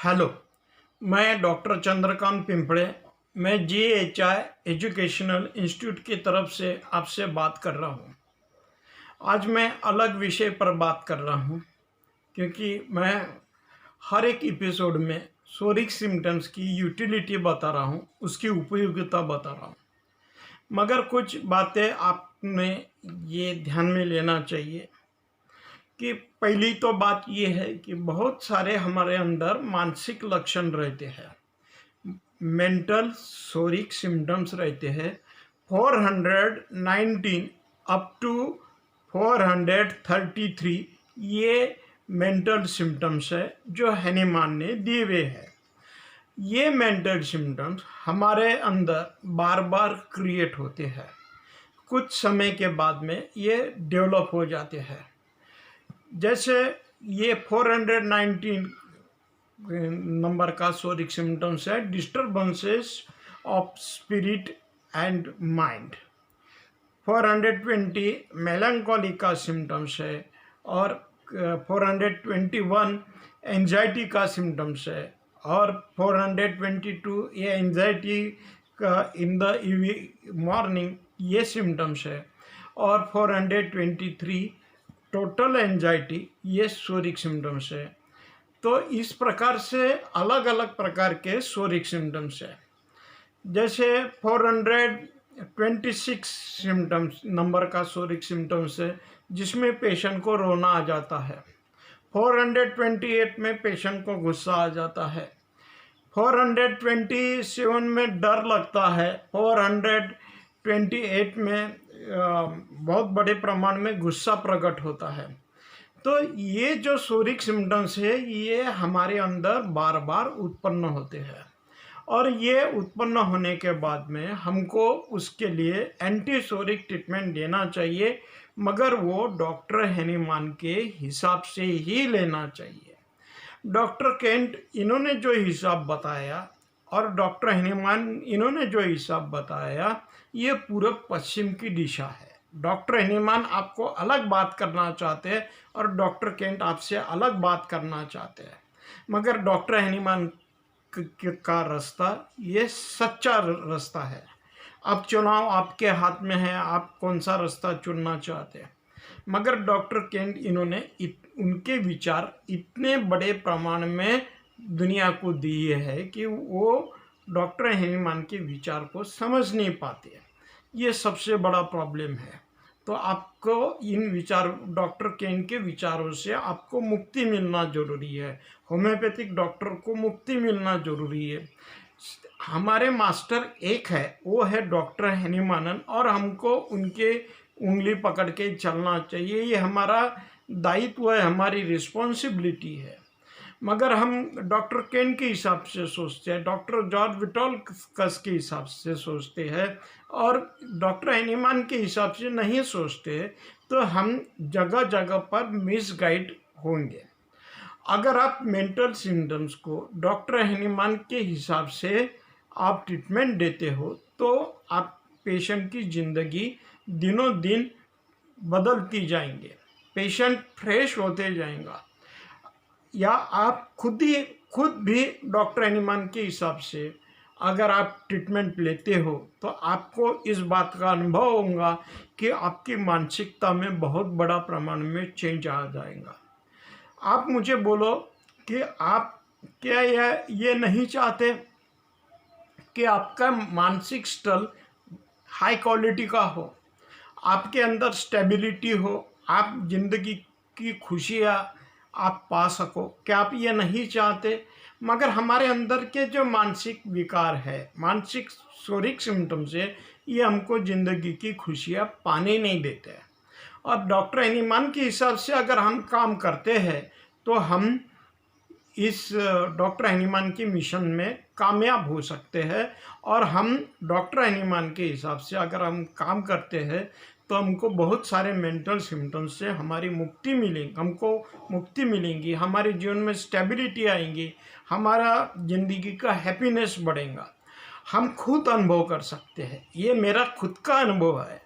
Hello, मैं doctor Chandrakant पिंपड़े। मैं GHI educational institute की तरफ से आपसे बात कर रहा हूँ। आज मैं अलग विषय पर बात कर रहा हूँ क्योंकि मैं हर एक एपिसोड में सोरिक सिम्टम्स की यूटिलिटी बता रहा हूँ, उसकी उपयोगिता बता रहा हूँ। मगर कुछ बातें आपने ये ध्यान में लेना चाहिए कि पहली तो बात ये है कि बहुत सारे हमारे अंदर मानसिक लक्षण रहते हैं, मेंटल सोरिक सिम्टम्स रहते हैं। 419 अप टू 433 ये मेंटल सिम्टम्स है जो हैनीमान ने दिए हुए हैं। ये मेंटल सिम्टम्स हमारे अंदर बार बार क्रिएट होते हैं, कुछ समय के बाद में ये डेवलप हो जाते हैं। जैसे ये 419 नंबर का सोरिक सिम्टम्स है, disturbances of spirit and mind. 420 मेलंकोली का सिम्टम्स है और 421 एंजाइटी का सिम्टम्स है और 422 ये एंजाइटी का इन द मॉर्निंग ये सिम्टम्स है और 423 टोटल एंजाइटी ये सोरिक सिम्टम्स है। तो इस प्रकार से अलग अलग प्रकार के सोरिक सिम्टम्स है। जैसे 426 सिम्टम्स नंबर का सोरिक सिम्टम्स है जिसमें पेशेंट को रोना आ जाता है। 428 में पेशेंट को गुस्सा आ जाता है। 427 में डर लगता है। 428 में बहुत बड़े प्रमाण में गुस्सा प्रकट होता है। तो ये जो सोरिक सिम्टम्स है ये हमारे अंदर बार बार उत्पन्न होते हैं और ये उत्पन्न होने के बाद में हमको उसके लिए एंटीसोरिक ट्रीटमेंट देना चाहिए, मगर वो डॉक्टर हैनीमान के हिसाब से ही लेना चाहिए। डॉक्टर केंट इन्होंने जो हिसाब बताया और डॉक्टर हैनीमान इन्होंने जो हिसाब बताया ये पूर्व पश्चिम की दिशा है। डॉक्टर हैनीमान आपको अलग बात करना चाहते हैं और डॉक्टर केंट आपसे अलग बात करना चाहते हैं, मगर डॉक्टर हैनीमान का रास्ता ये सच्चा रास्ता है। अब चुनाव आपके हाथ में है, आप कौन सा रास्ता चुनना चाहते हैं। मगर डॉक्टर केंट इन्होंने उनके विचार इतने बड़े प्रमाण में दुनिया को दिए हैं कि वो डॉक्टर हैनीमान के विचार को समझ नहीं पाते। ये सबसे बड़ा प्रॉब्लम है। तो आपको इन विचार डॉक्टर केंट के विचारों से आपको मुक्ति मिलना जरूरी है। होम्योपैथिक डॉक्टर को मुक्ति मिलना जरूरी है। हमारे मास्टर एक है, वो है डॉक्टर हैनीमानन और हमको उनके उंगली पकड़ के चलना चाहिए। ये हमारा दायित्व है, हमारी रिस्पॉन्सिबिलिटी है। मगर हम डॉक्टर केन के हिसाब से सोचते हैं, डॉक्टर जॉर्ज विटोल्कस के हिसाब से सोचते हैं और डॉक्टर हैनीमान के हिसाब से नहीं सोचते, तो हम जगह जगह पर मिसगाइड होंगे। अगर आप मेंटल सिम्टम्स को डॉक्टर हैनीमान के हिसाब से आप ट्रीटमेंट देते हो तो आप पेशेंट की ज़िंदगी दिनों दिन बदलती जाएंगे, पेशेंट फ्रेश होते जाएगा। या आप खुद भी डॉक्टर हैनीमान के हिसाब से अगर आप ट्रीटमेंट लेते हो तो आपको इस बात का अनुभव होगा कि आपकी मानसिकता में बहुत बड़ा प्रमाण में चेंज आ जाएगा। आप मुझे बोलो कि आप क्या ये नहीं चाहते कि आपका मानसिक स्तर हाई क्वालिटी का हो, आपके अंदर स्टेबिलिटी हो, आप जिंदगी की खुशियाँ आप पा सको? क्या आप ये नहीं चाहते? मगर हमारे अंदर के जो मानसिक विकार है, मानसिक सोरिक सिम्टम्स है, ये हमको ज़िंदगी की खुशियाँ पाने नहीं देते हैं। और डॉक्टर हैनीमान के हिसाब से अगर हम काम करते हैं तो हम इस डॉक्टर हैनीमान के मिशन में कामयाब हो सकते हैं। और हम डॉक्टर हैनीमान के हिसाब से अगर हम काम करते हैं तो हमको बहुत सारे मेंटल सिम्टम्स से हमारी मुक्ति मिलेगी, हमको मुक्ति मिलेंगी, हमारे जीवन में स्टेबिलिटी आएंगी, हमारा ज़िंदगी का हैप्पीनेस बढ़ेगा। हम खुद अनुभव कर सकते हैं, ये मेरा खुद का अनुभव है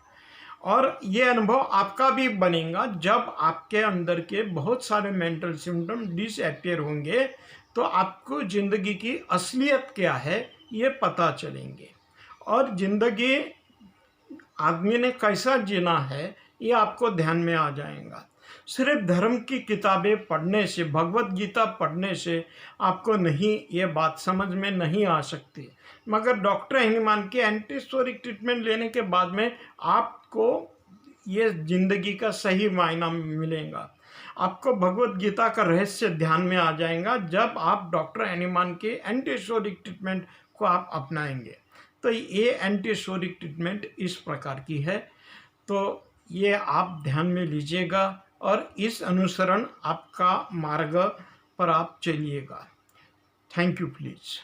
और ये अनुभव आपका भी बनेगा जब आपके अंदर के बहुत सारे मेंटल सिम्टम डिसअपियर होंगे, तो आपको ज़िंदगी की असलियत क्या है ये पता चलेंगे। और ज़िंदगी आदमी ने कैसा जीना है ये आपको ध्यान में आ जाएगा। सिर्फ धर्म की किताबें पढ़ने से, भगवत गीता पढ़ने से आपको नहीं, ये बात समझ में नहीं आ सकती। मगर डॉक्टर हनुमान के एंटीस्टोरिक ट्रीटमेंट लेने के बाद में आपको ये जिंदगी का सही मायना मिलेगा। आपको भगवत गीता का रहस्य ध्यान में आ जाएगा जब आप डॉक्टर हनुमान के एंटीस्टोरिक ट्रीटमेंट को आप अपनाएंगे। तो ये एंटीस्टोरिक ट्रीटमेंट इस प्रकार की है। तो ये आप ध्यान में लीजिएगा और इस अनुसरण आपका मार्ग पर आप चलिएगा। Thank you please.